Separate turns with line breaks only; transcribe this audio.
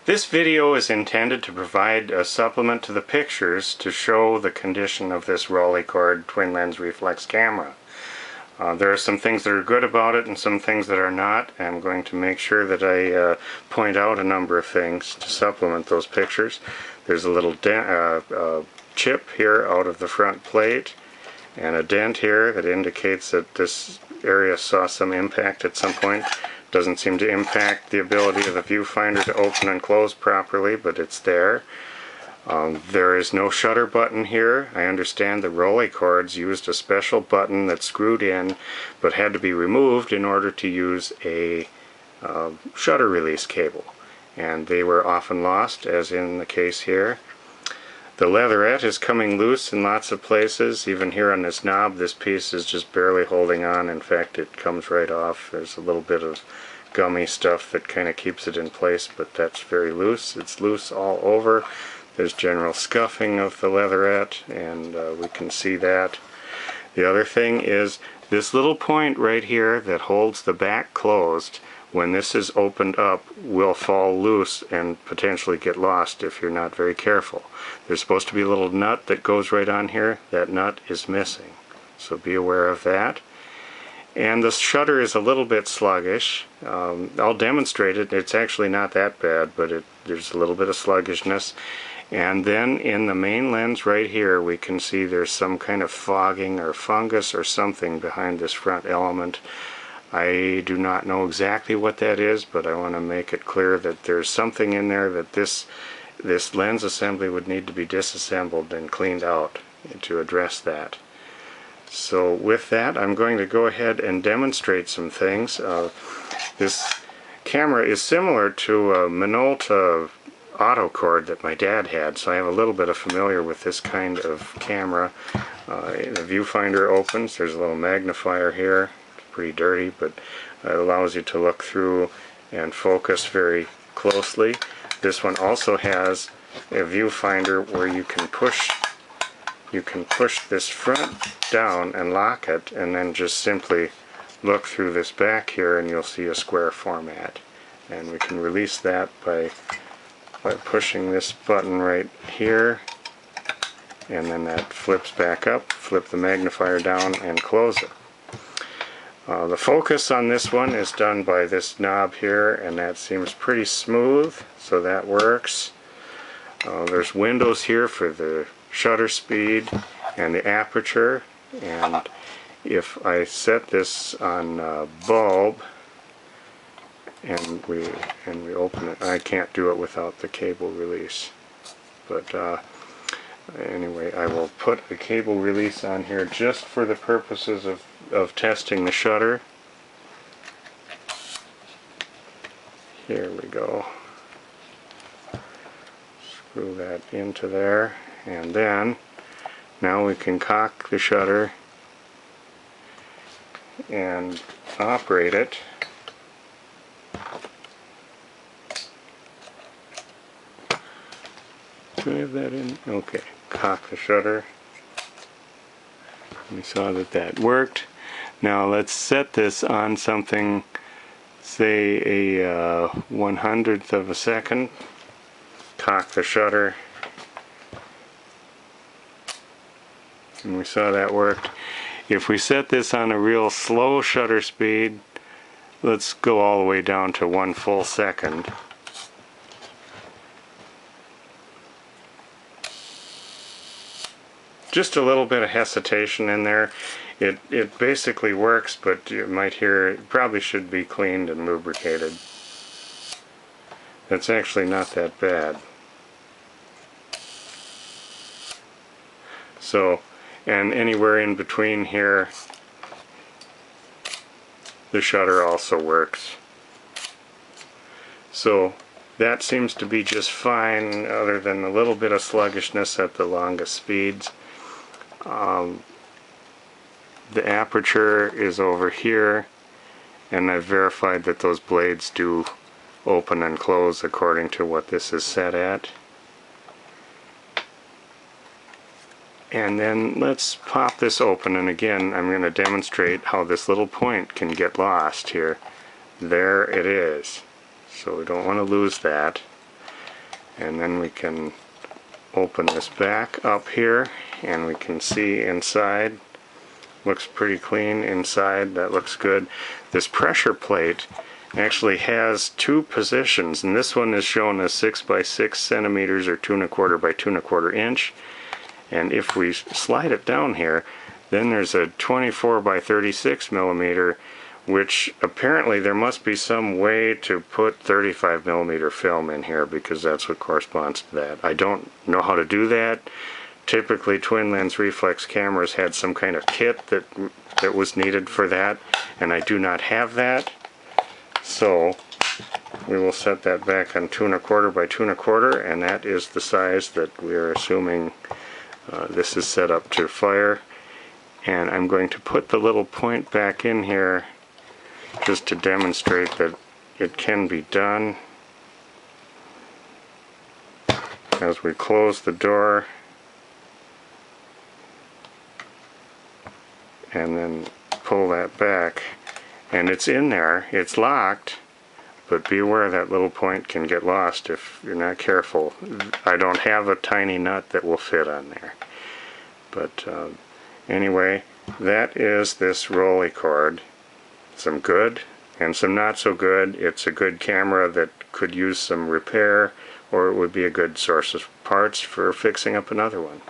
This video is intended to provide a supplement to the pictures to show the condition of this Rolleicord twin lens reflex camera. There are some things that are good about it and some things that are not. I'm going to make sure that I point out a number of things to supplement those pictures. There's a little chip here out of the front plate and a dent here that indicates that this area saw some impact at some point. Doesn't seem to impact the ability of the viewfinder to open and close properly, but it's there. There is no shutter button here. I understand the Rolleicords used a special button that screwed in but had to be removed in order to use a shutter release cable, and they were often lost, as in the case here. The leatherette is coming loose in lots of places. Even here on this knob, this piece is just barely holding on. In fact, it comes right off. There's a little bit of gummy stuff that kind of keeps it in place, but that's very loose. It's loose all over. There's general scuffing of the leatherette, and we can see that. The other thing is this little point right here that holds the back closed, when this is opened up, will fall loose and potentially get lost if you're not very careful. There's supposed to be a little nut that goes right on here. That nut is missing, so be aware of that. And the shutter is a little bit sluggish. I'll demonstrate it. It's actually not that bad, but there's a little bit of sluggishness. And then in the main lens right here, we can see there's some kind of fogging or fungus or something behind this front element. I do not know exactly what that is, but I want to make it clear that there's something in there that this lens assembly would need to be disassembled and cleaned out to address that. So with that, I'm going to go ahead and demonstrate some things. This camera is similar to a Minolta autocord that my dad had, so I have a little bit of familiar with this kind of camera. The viewfinder opens. There's a little magnifier here. Pretty dirty, but it allows you to look through and focus very closely. This one also has a viewfinder where you can push this front down and lock it, and then just simply look through this back here and you'll see a square format. And we can release that by pushing this button right here, and then that flips back up. Flip the magnifier down and close it. The focus on this one is done by this knob here, and that seems pretty smooth, so that works. There's windows here for the shutter speed and the aperture, and if I set this on bulb and we open it, I can't do it without the cable release, but anyway, I will put a cable release on here just for the purposes of testing the shutter. Here we go. Screw that into there, and then now we can cock the shutter and operate it. Do I have that in? Okay. Cock the shutter. We saw that worked. Now let's set this on something, say a 1/100th of a second. Cock the shutter. And we saw that worked. If we set this on a real slow shutter speed, let's go all the way down to 1 full second. Just a little bit of hesitation in there. It basically works, but you might hear it probably should be cleaned and lubricated. That's actually not that bad. So, and anywhere in between here, the shutter also works. So that seems to be just fine, other than a little bit of sluggishness at the longest speeds. The aperture is over here, and I've verified that those blades do open and close according to what this is set at. And then let's pop this open, and again I'm going to demonstrate how this little point can get lost here. There it is. So we don't want to lose that. And then we can open this back up here and we can see inside. Looks pretty clean inside. That looks good. This pressure plate actually has two positions, and this one is shown as 6 by 6 centimeters or 2 1/4 by 2 1/4 inch. And if we slide it down here, then there's a 24 by 36 millimeter, which apparently there must be some way to put 35 millimeter film in here, because that's what corresponds to that. I don't know how to do that. Typically twin lens reflex cameras had some kind of kit that was needed for that, and I do not have that. So we will set that back on 2 1/4 by 2 1/4, and that is the size that we are assuming this is set up to fire. And I'm going to put the little point back in here just to demonstrate that it can be done. As we close the door and then pull that back, and it's in there, it's locked, but be aware that little point can get lost if you're not careful. I don't have a tiny nut that will fit on there. But anyway, that is this Rolleicord. Some good and some not so good. It's a good camera that could use some repair, or it would be a good source of parts for fixing up another one.